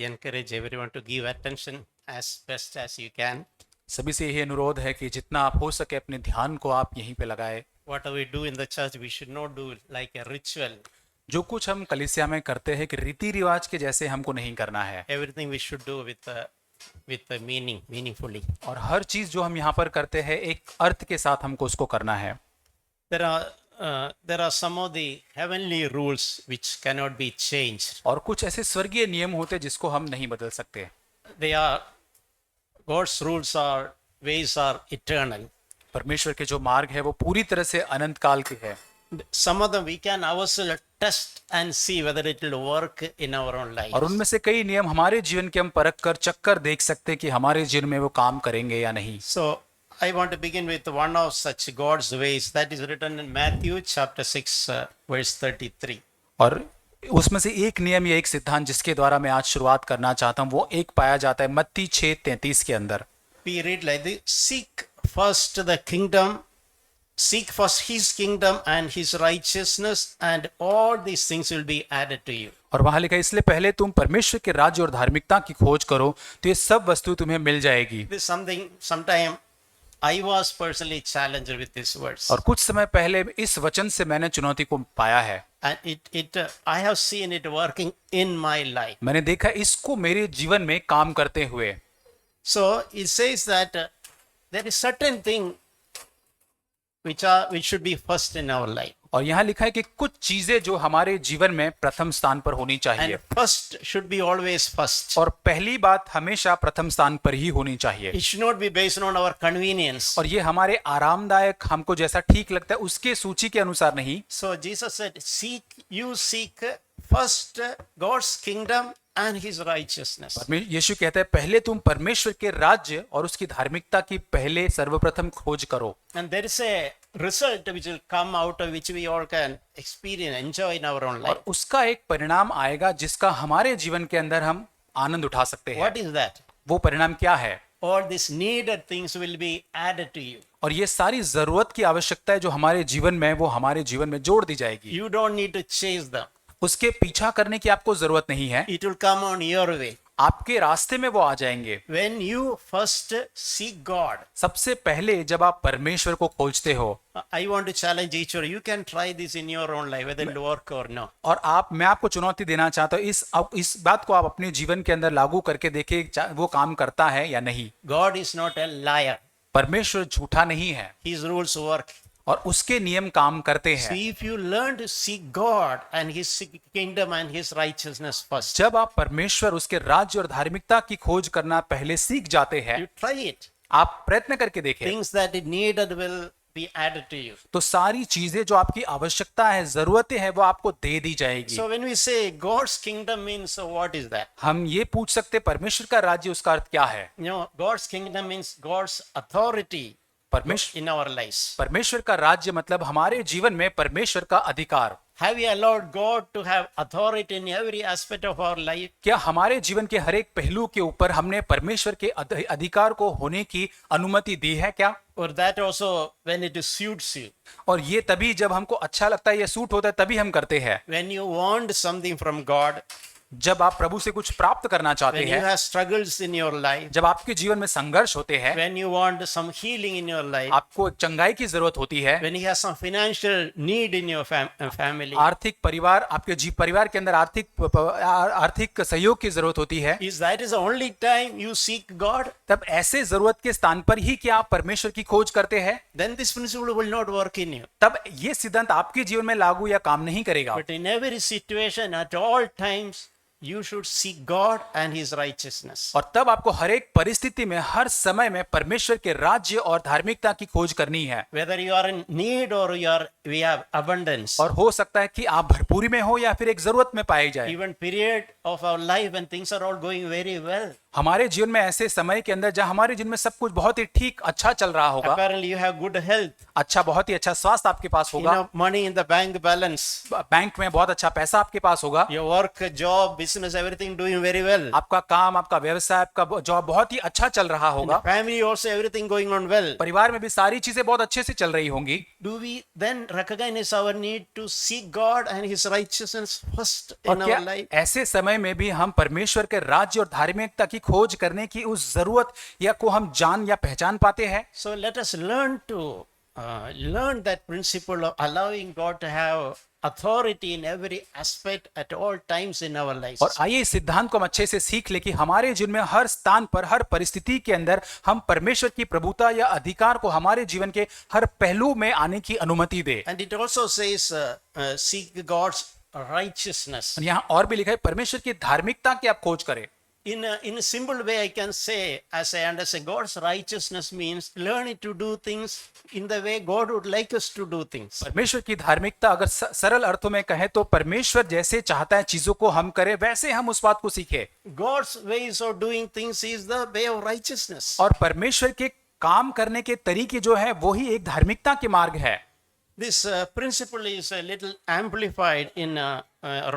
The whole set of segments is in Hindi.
encourage everyone to give attention as best as you can. सभी से यही अनुरोध है कि जितना आप हो सके अपने ध्यान को आप यहीं पे लगाए। Whatever we do in the church, we should not do like a ritual. जो कुछ हम कलीसिया में करते हैं कि रीति रिवाज के जैसे हमको नहीं करना है, Everything we should do with a meaning, meaningfully. और हर चीज जो हम यहाँ पर करते हैं एक अर्थ के साथ हमको उसको करना है। There are some of the heavenly rules which cannot be changed. और कुछ ऐसे स्वर्गीय नियम होते हैं जिसको हम नहीं बदल सकते। They are God's rules or ways are eternal. परमेश्वर के जो मार्ग है वो पूरी तरह से अनंत काल के है। Some of them we can ourselves test and see whether it will work in our own life. और उनमें से कई नियम हमारे जीवन के हम परख कर चक्कर देख सकते हैं कि हमारे जीवन में वो काम करेंगे या नहीं। So I want to begin with one of such God's ways that is written in Matthew chapter 6 verse 33. और उसमें से एक नियम या एक सिद्धांत जिसके द्वारा मैं आज शुरुआत करना चाहता हूँ वो एक पाया जाता है मत्ती 6:33 के अंदर। We read like this: Seek first the kingdom, seek first his kingdom and his righteousness, and all these things will be added to you. और वहां लिखा है इसलिए पहले तुम परमेश्वर के राज्य और धार्मिकता की खोज करो तो ये सब वस्तु तुम्हें मिल जाएगी। This is something sometime I was personally challenged with this verse. और कुछ समय पहले इस वचन से मैंने चुनौती को पाया है। And I have seen it working in my life. मैंने देखा इसको मेरे जीवन में काम करते हुए। So it says that there is certain thing which should be first in our life. और यहाँ लिखा है कि कुछ चीजें जो हमारे जीवन में प्रथम स्थान पर होनी चाहिए। And first should be always first. और पहली बात हमेशा प्रथम स्थान पर ही होनी चाहिए। It should not be based on our convenience. और ये हमारे आरामदायक हमको जैसा ठीक लगता है उसके सूची के अनुसार नहीं। So Jesus said, seek first God's kingdom and his righteousness. यीशु कहता है पहले तुम परमेश्वर के राज्य और उसकी धार्मिकता की पहले सर्वप्रथम खोज करो। And there is a result which will come out of which we all can experience, enjoy in our own life. और उसका एक परिणाम आएगा जिसका हमारे जीवन के अंदर हम आनंद उठा सकते हैं। What is that? वो परिणाम क्या है? All these needed things will be added to you. और ये सारी जरूरत की आवश्यकता है जो हमारे जीवन में वो हमारे जीवन में जोड़ दी जाएगी। You don't need to chase them. उसके पीछा करने की आपको जरूरत नहीं है। It will come on your way. आपके रास्ते में वो आ जाएंगे। When you first seek God. सबसे पहले जब आप परमेश्वर को खोजते हो। I want to challenge each of you. You can try this in your own life, whether it will work or no. और मैं आपको चुनौती देना चाहता हूँ इस बात को आप अपने जीवन के अंदर लागू करके देखिए वो काम करता है या नहीं। God is not a liar. परमेश्वर झूठा नहीं है। His rules work. और उसके नियम काम करते हैं। So if you learn to seek God and his kingdom and his righteousness first. जब आप परमेश्वर उसके राज्य और धार्मिकता की खोज करना पहले सीख जाते हैं। You try it. आप प्रयत्न करके देखें। Things that it needed will be added to you. तो सारी चीजें जो आपकी आवश्यकता है जरूरतें हैं वो आपको दे दी जाएगी। So when we say God's kingdom means, so what is that? हम ये पूछ सकते परमेश्वर का राज्य उसका अर्थ क्या है? You know, God's kingdom means God's authority in our lives. परमेश्वर का राज्य मतलब हमारे जीवन में परमेश्वर का अधिकार। Have we allowed God to have authority in every aspect of our life? क्या हमारे जीवन के हर एक पहलू के ऊपर हमने परमेश्वर के अधिकार को होने की अनुमति दी है क्या? Or that also when it suits you? और ये तभी जब हमको अच्छा लगता है या सूट होता है तभी हम करते हैं। When you want something from God, जब आप प्रभु से कुछ प्राप्त करना चाहते when you हैं, have struggles in your life, जब आपके जीवन में संघर्ष होते हैं, when you want some healing in your life, आपको चंगाई की जरूरत होती है, when you have some financial need in your family, आर्थिक परिवार आपके परिवार के अंदर आर्थिक सहयोग की जरूरत होती है, is that is the only time you seek God? तब ऐसे जरूरत के स्थान पर ही क्या आप परमेश्वर की खोज करते हैं? Then this principle will not work in you. तब ये सिद्धांत आपके जीवन में लागू या काम नहीं करेगा। But in every situation, at all times, you should seek God and his righteousness. और तब आपको हर एक परिस्थिति में हर समय में परमेश्वर के राज्य और धार्मिकता की खोज करनी है। Whether you are in need or we have abundance. और हो सकता है कि आप भरपूरी में हो या फिर एक जरूरत में पाए जाए। Even period of our life when things are all going very well. हमारे जीवन में ऐसे समय के अंदर जहां हमारे जीवन में सब कुछ बहुत ही ठीक अच्छा चल रहा होगा, Apparently, you have good health, अच्छा बहुत ही अच्छा स्वास्थ्य आपके पास होगा, enough money in the bank balance, bank में बहुत अच्छा पैसा आपके पास होगा, your work, job, business, everything doing very well. आपका काम, आपका व्यवसाय, आपका जॉब बहुत ही अच्छा चल रहा होगा, Family also, everything going on well. परिवार में भी सारी चीजें बहुत अच्छे से चल रही होंगी। Do we then recognize our need to seek God and His righteousness first और in क्या our life? ऐसे समय में भी हम परमेश्वर के राज्य और धार्मिकता की खोज करने की उस जरूरत या को हम जान या पहचान पाते हैं? So let us learn that principle of allowing God to have authority in every aspect at all times in our lives. और आइए इस सिद्धांत को हम अच्छे से सीख ले कि हमारे जीवन में हर स्थान पर, हर परिस्थिति के अंदर हम परमेश्वर की प्रभुता या अधिकार को हमारे जीवन के हर पहलू में आने की अनुमति दे। And it also says, seek God's righteousness. और यहाँ और भी लिखा है परमेश्वर की धार्मिकता की आप खोज करें। In a simple way, I can say, as I understand, God's righteousness means learning to do things in the way God would like us to do things. परमेश्वर की धार्मिकता अगर सरल अर्थों में कहें तो परमेश्वर जैसे चाहता है चीजों को हम करें, वैसे हम उस बात को सीखें। God's ways of doing things is the way of righteousness. और परमेश्वर के काम करने के तरीके जो है वो ही एक धार्मिकता के मार्ग है। This principle is a little amplified in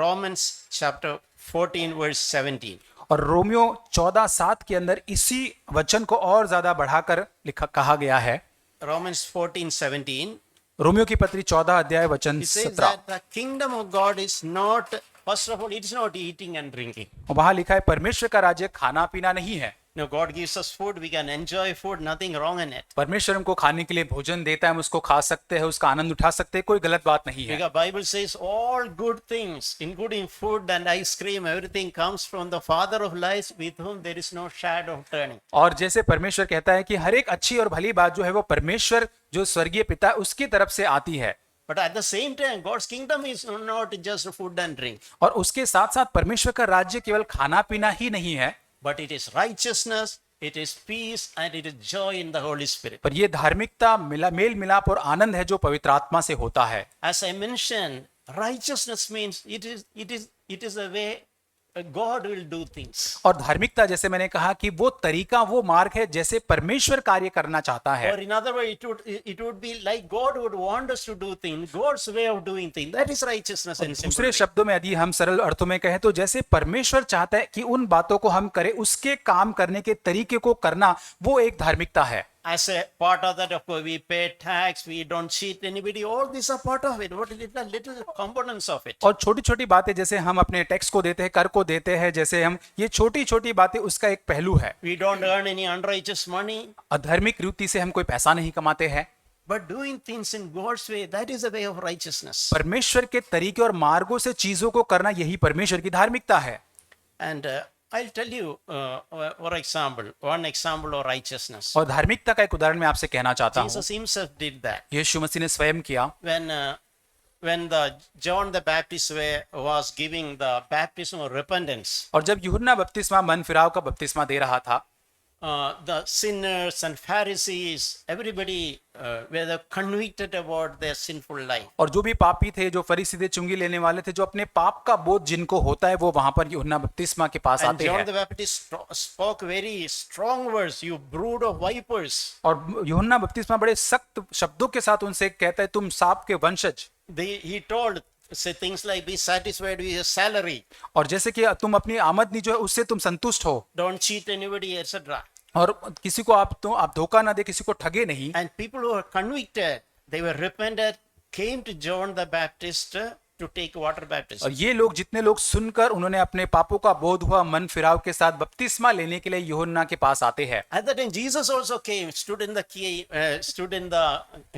Romans chapter 14 verse 17. और रोमियो 14:7 के अंदर इसी वचन को और ज्यादा बढ़ाकर कहा गया है। Romans 14:17. रोमियो की पत्री 14 अध्याय वचन It says 17। that the kingdom of God is not, first of all, it is not eating and drinking. और वहां लिखा है परमेश्वर का राज्य खाना पीना नहीं है। No, God gives us food, we can enjoy food, nothing wrong in it. परमेश्वर हमको खाने के लिए भोजन देता है, हम उसको खा सकते हैं, उसका आनंद उठा सकते हैं, कोई गलत बात नहीं है। Because Bible says all good things, including food and ice cream, everything comes from the Father of lights, with whom there is no shadow of turning. और जैसे परमेश्वर कहता है कि हर एक अच्छी और भली बात जो है वो परमेश्वर जो स्वर्गीय पिता है उसकी तरफ से आती है। But at the same time, God's kingdom is not just food and drink, और उसके साथ साथ परमेश्वर का राज्य केवल खाना पीना ही नहीं है, but it is righteousness, it is peace, and it is joy in the Holy Spirit. पर ये धार्मिकता मेल मिलाप और आनंद है जो पवित्र आत्मा से होता है। As I mentioned, righteousness means it is the way God will do things. और धार्मिकता जैसे मैंने कहा कि वो तरीका, वो मार्ग है जैसे परमेश्वर कार्य करना चाहता है। Or in other way, it would be like God would want us to do things, God's way of doing things. That is righteousness in simple दूसरे way. शब्दों में यदि हम सरल अर्थों में कहें तो जैसे परमेश्वर चाहता है कि उन बातों को हम करें, उसके काम करने के तरीके को करना, वो एक धार्मिकता है। As a part of that, of course, we pay tax, we don't cheat anybody. All these are part of it. What little components of it. और छोटी छोटी बातें जैसे हम अपने टैक्स को देते हैं, कर को देते हैं, जैसे हम ये छोटी छोटी बातें उसका एक पहलू है। We don't earn any unrighteous money, अधार्मिक रीति से हम कोई पैसा नहीं कमाते हैं, but doing things in God's way, that is the way of righteousness. परमेश्वर के तरीके और मार्गों से चीजों को करना यही परमेश्वर की धार्मिकता है। And I'll tell you, one example of righteousness. और धार्मिकता का एक उदाहरण मैं आपसे कहना चाहता हूँ। Jesus himself did that. यीशु मसीह ने स्वयं किया। When the John the Baptist was giving the baptism of repentance, और जब यूहन्ना बपतिस्मा मन फिराव का बपतिस्मा दे रहा था, the sinners and Pharisees, everybody were convicted about their sinful life. और जो भी पापी थे, जो फरीसी थे, चुंगी लेने वाले थे, जो अपने पाप का बोध जिनको होता है, वो वहां पर यूहन्ना बपतिस्मा के पास And आते John हैं। the Baptist spoke very strong words, you brood of vipers. और यूहन्ना बपतिस्मा बड़े सख्त शब्दों के साथ उनसे कहता है, तुम सांप के वंशज। He told, say things like, be satisfied with your salary, और जैसे कि तुम अपनी आमदनी जो है उससे तुम संतुष्ट हो, don't cheat anybody, etc. और किसी को आप धोखा ना दे, किसी को ठगे नहीं। And people who were convicted, they were repented, came to John the Baptist to take water baptism. और ये लोग, जितने लोग सुनकर उन्होंने अपने पापों का बोध हुआ, मन फिराव के साथ बपतिस्मा लेने के लिए यूहन्ना के पास आते हैं। At that time, Jesus also came, stood in the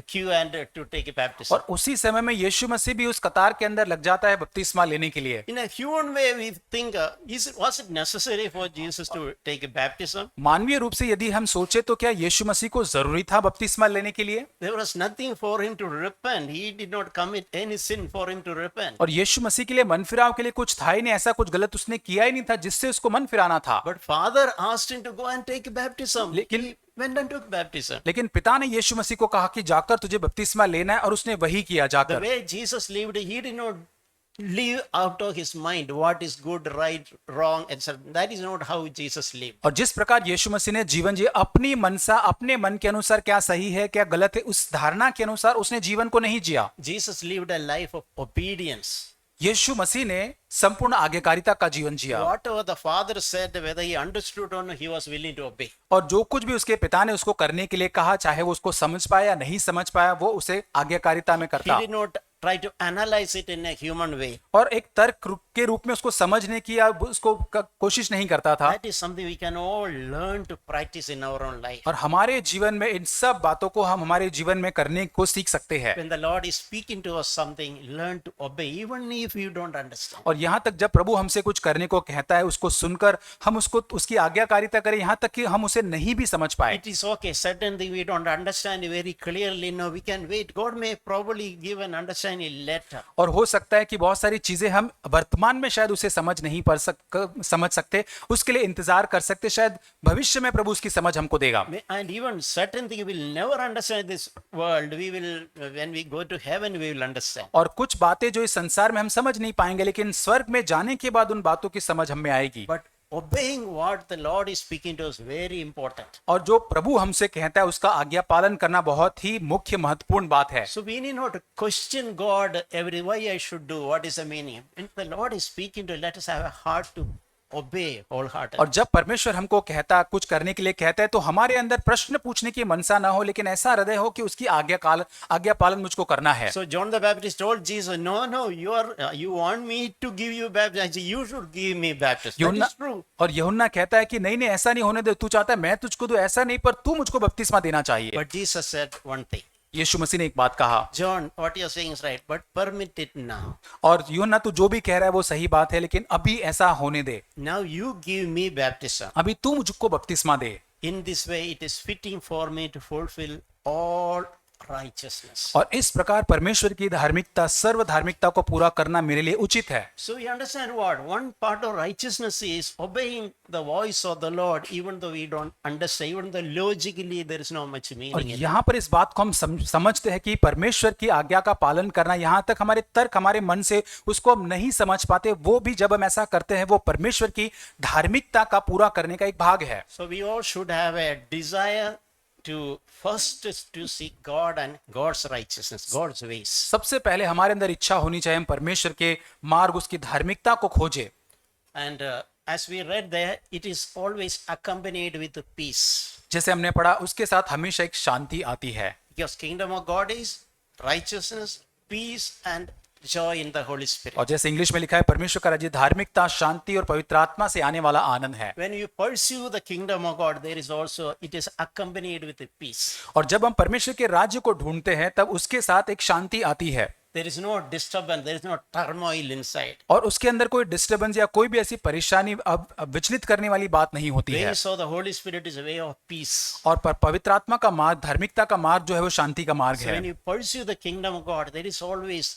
queue and to take a baptism. और उसी समय में यीशु मसीह भी उस कतार के अंदर लग जाता है बपतिस्मा लेने के लिए। In a human way, we think, was it necessary for Jesus to take a baptism? मानवीय रूप से यदि हम सोचे तो क्या यीशु मसीह को जरूरी था बपतिस्मा लेने के लिए? There was nothing for him to repent. He did not commit any sin for him to repent. और यीशु मसीह के लिए मन फिराव के लिए कुछ था ही नहीं, ऐसा कुछ गलत उसने किया ही नहीं था जिससे उसको मन फिराना था। But Father asked him to go and take baptism. लेकिन He went and took baptism. लेकिन पिता ने यीशु मसीह को कहा कि जाकर तुझे बपतिस्मा लेना है, और उसने वही किया The जाकर। way Jesus lived, he did not live out of his mind what is good, right, wrong, etc. That is not how Jesus lived. और जिस प्रकार यीशु मसीह ने जीवन जिया, अपनी मनसा, अपने मन के अनुसार क्या सही है क्या गलत है, उस धारणा के अनुसार उसने जीवन को नहीं जिया। Jesus lived a life of obedience. यीशु मसीह ने संपूर्ण आज्ञाकारिता का जीवन जिया, Whatever the Father said, whether he understood or not, he was willing to obey. और जो कुछ भी उसके पिता ने उसको करने के लिए कहा, चाहे वो उसको समझ पाया या नहीं समझ पाया, वो उसे आज्ञाकारिता में He करता did not try to analyze it in a human way. और एक तर्क के रूप में उसको समझने की या उसको कोशिश नहीं करता था। That is something we can all learn to practice in our own life. और हमारे जीवन में इन सब बातों को हम हमारे जीवन में करने को सीख सकते हैं। When the Lord is speaking to us something, learn to obey, even if you don't understand. और यहाँ तक जब प्रभु हमसे कुछ करने को कहता है, उसको सुनकर हम उसको उसकी आज्ञाकारिता करें, यहाँ तक कि हम उसे नहीं भी समझ पाए। It is okay, certain thing we don't understand very clearly. No, we can wait. God may probably give an understanding later. और हो सकता है कि बहुत सारी चीजें हम वर्तमान में शायद उसे समझ नहीं समझ सकते, उसके लिए इंतजार कर सकते, शायद भविष्य में प्रभु उसकी समझ हमको देगा। And even certain thing we will never understand this world. We will, when we go to heaven, we will understand. और कुछ बातें जो इस संसार में हम समझ नहीं पाएंगे, लेकिन स्वर्ग में जाने के बाद उन बातों की समझ हम में आएगी। But obeying what the Lord is speaking to us very important. और जो प्रभु हमसे कहता है उसका आज्ञा पालन करना बहुत ही मुख्य महत्वपूर्ण बात है। So we need not to question God every why I should do, what is the meaning. When the Lord is speaking to, let us have a heart to obey wholeheartedly. और जब परमेश्वर हमको कहता कुछ करने के लिए कहता है, तो हमारे अंदर प्रश्न पूछने की मनसा ना हो, लेकिन ऐसा हृदय हो कि उसकी आज्ञा पालन मुझको करना है। So John the Baptist told Jesus, no, you want me to give you baptism. You should give me baptism. That is true. और यूहन्ना कहता है कि नहीं नहीं ऐसा नहीं होने दे, तू चाहता है मैं तुझको दूं, ऐसा नहीं, पर तू मुझको बपतिस्मा देना चाहिए। But Jesus said one thing. यीशु मसीह ने एक बात कहा, John, what you are saying is right, but permit it now. और यूहन्ना तू जो भी कह रहा है वो सही बात है, लेकिन अभी ऐसा होने दे, Now you give me baptism. अभी तू मुझको बपतिस्मा दे। In this way, it is fitting for me to fulfill all righteousness. और इस प्रकार परमेश्वर की धार्मिकता, सर्व धार्मिकता को पूरा करना मेरे लिए उचित है। So we understand what? One part of righteousness is obeying the voice of the Lord, even though we don't understand, even though logically there is not much और meaning in it. यहाँ पर इस बात को हम समझते हैं कि परमेश्वर की आज्ञा का पालन करना, यहाँ तक हमारे तर्क हमारे मन से उसको हम नहीं समझ पाते, वो भी जब हम ऐसा करते हैं वो परमेश्वर की धार्मिकता का पूरा करने का एक भाग है। So we all should have a desire to first to seek God and God's righteousness, God's ways. सबसे पहले हमारे अंदर इच्छा होनी चाहिए हम परमेश्वर के मार्ग, उसकी धार्मिकता को खोजे। And as we read there, it is always accompanied with peace. जैसे हमने पढ़ा, उसके साथ हमेशा एक शांति आती है। Because kingdom of God is righteousness, peace and joy in the Holy Spirit. और जैसे इंग्लिश में लिखा है, परमेश्वर का राज्य धार्मिकता, शांति और पवित्र आत्मा से आने वाला आनंद है। When you pursue the kingdom of God, there is also, it is accompanied with a peace. और जब हम परमेश्वर के राज्य को ढूंढते हैं, तब उसके साथ एक शांति आती है। There is no disturbance, there is no turmoil inside. और उसके अंदर कोई डिस्टर्बेंस या कोई भी ऐसी परेशानी अब विचलित करने वाली बात नहीं होती है। Ways of the Holy Spirit is a way of peace. और पवित्र आत्मा का मार्ग, धार्मिकता का मार्ग जो है वो शांति का मार्ग So when है। you pursue the kingdom of God, there is always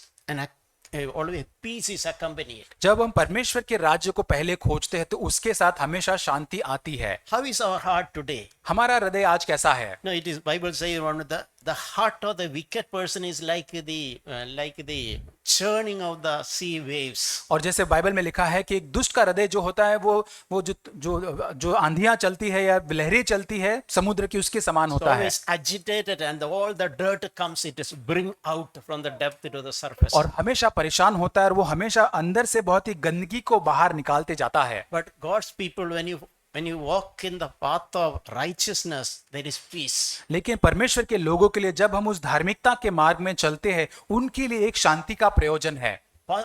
always peace is accompanied. जब हम परमेश्वर के राज्य को पहले खोजते हैं, तो उसके साथ हमेशा शांति आती है। How is our heart today? हमारा हृदय आज कैसा है? No, it is Bible says one of the heart of the wicked person is like the churning of the sea waves. और जैसे बाइबल में लिखा है कि एक दुष्ट का हृदय जो होता है वो जो आंधियां चलती है या लहरें चलती है समुद्र की, उसके समान So होता है। always agitated and all the dirt comes, it is bring out from the depth to the surface. और हमेशा परेशान होता है, और वो हमेशा अंदर से बहुत ही गंदगी को बाहर निकालते जाता है। But God's people, when you walk in the path of righteousness, there is peace. लेकिन परमेश्वर के लोगों के लिए जब हम उस धार्मिकता के मार्ग में चलते हैं, उनके लिए एक शांति का प्रयोजन है।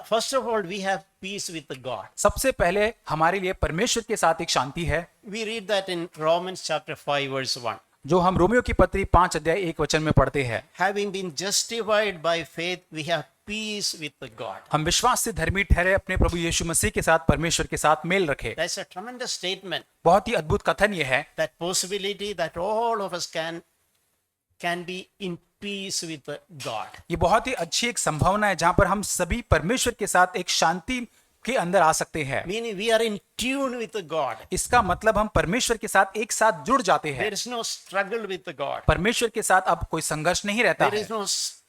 First of all, we have peace with God. सबसे पहले हमारे लिए परमेश्वर के साथ एक शांति है, We read that in Romans chapter 5 verse 1. जो हम रोमियो की पत्री 5 अध्याय 1 वचन में पढ़ते हैं। Having been justified by faith, we have peace with God. हम विश्वास से धर्मी ठहरे, अपने प्रभु यीशु मसीह के साथ, परमेश्वर के साथ मेल रखे। That's a tremendous statement. बहुत ही अद्भुत कथन ये है, That possibility that all of us can be in peace with God. ये बहुत ही अच्छी एक संभावना है जहां पर हम सभी परमेश्वर के साथ एक शांति के अंदर आ सकते हैं। Meaning we are in tune with God. इसका मतलब हम परमेश्वर के साथ एक साथ जुड़ जाते हैं। There is no struggle with God. परमेश्वर के साथ अब कोई संघर्ष नहीं रहता There है। is no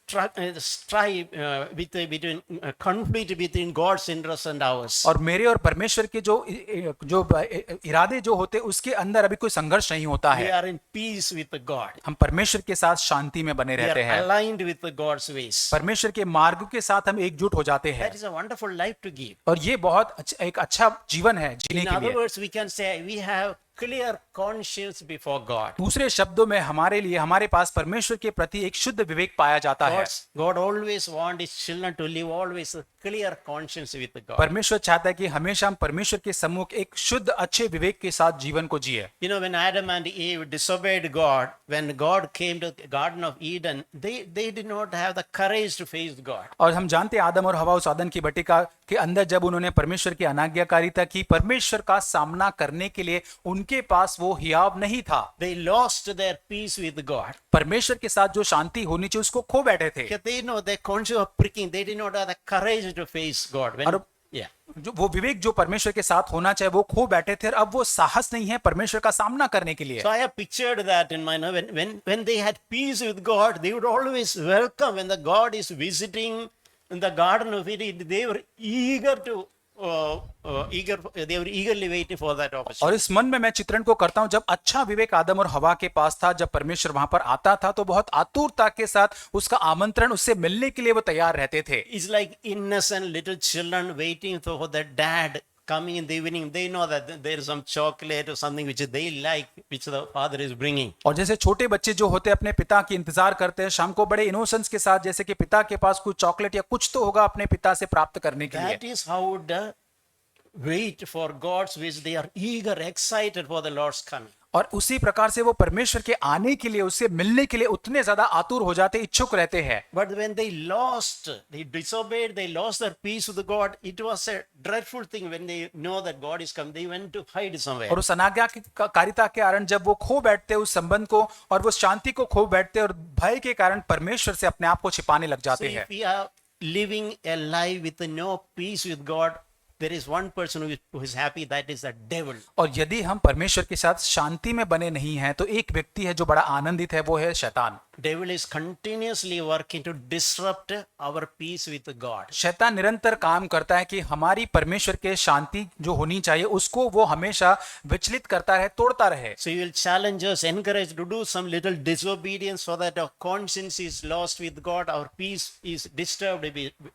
strive between conflict between God's interest and ours. और मेरे और परमेश्वर के इरादे जो होते उसके अंदर अभी कोई संघर्ष नहीं होता We है। are in peace with God. हम परमेश्वर के साथ शांति में बने We are रहते हैं, aligned with God's ways. परमेश्वर के मार्ग के साथ हम एकजुट हो जाते हैं, That is a wonderful life to give. और ये बहुत एक अच्छा जीवन है जीने In के other लिए। words, we can say we have clear conscience before God. दूसरे शब्दों में हमारे लिए हमारे पास परमेश्वर के प्रति एक शुद्ध विवेक पाया जाता है। God always wants His children to live always a clear conscience with God. परमेश्वर चाहता है कि हमेशा हम परमेश्वर के सम्मुख एक शुद्ध अच्छे विवेक के साथ जीवन को जिए। You know, when Adam and Eve disobeyed God, when God came to the Garden of Eden, they did not have the courage to face God. और हम जानते हैं आदम और हवा उस आदन की बटिका के अंदर जब उन्होंने परमेश्वर की अनाज्ञाकारिता की, परमेश्वर का सामना करने के लिए उनके पास वो हियाव नहीं था। They lost their peace with God. परमेश्वर के साथ जो शांति होनी चाहिए उसको खो बैठे थे। Because they know their conscience was pricking. They did not have the courage to face God. When, yeah. जो वो विवेक जो परमेश्वर के साथ होना चाहिए वो खो बैठे थे, और अब वो साहस नहीं है परमेश्वर का सामना करने के लिए। So I have pictured that in my mind. When they had peace with God, they would always welcome when the God is visiting in the Garden of Eden. They were eager to they were eagerly waiting for that opportunity. और इस मन में मैं चित्रण को करता हूं, जब अच्छा विवेक आदम और हवा के पास था, जब परमेश्वर वहां पर आता था तो बहुत आतुरता के साथ उसका आमंत्रण, उससे मिलने के लिए वो तैयार रहते थे। It's like innocent little children waiting for their dad coming in the evening. They know that there is some chocolate or something which they like, which the father is bringing. और जैसे छोटे बच्चे जो होते हैं अपने पिता की इंतजार करते हैं शाम को बड़े इनोसेंस के साथ, जैसे कि पिता के पास कुछ चॉकलेट या कुछ तो होगा अपने पिता से प्राप्त करने के लिए। That is how the wait for God's wish. They are eager, excited for the Lord's coming. और उसी प्रकार से वो परमेश्वर के आने के लिए, उससे मिलने के लिए उतने ज्यादा आतुर हो जाते, इच्छुक रहते हैं। But when they disobeyed, they lost their peace with God. It was a dreadful thing when they know that God is coming. They went to hide somewhere. और उस अनाज्ञाकारिता के कारण जब वो खो बैठते उस संबंध को और वो शांति को खो बैठते, और भय के कारण परमेश्वर से अपने आप को छिपाने लग जाते See, हैं। if we are living a life with no peace with God, there is one person who is happy, that is the devil. और यदि हम परमेश्वर के साथ शांति में बने नहीं हैं तो एक व्यक्ति है जो बड़ा आनंदित है, वो है शैतान। Devil is continuously working to disrupt our peace with God. शैतान निरंतर काम करता है कि हमारी परमेश्वर के शांति जो होनी चाहिए उसको वो हमेशा विचलित करता रहे, तोड़ता रहे। So he will challenge us, encourage to do some little disobedience so that our conscience is lost with God, our peace is disturbed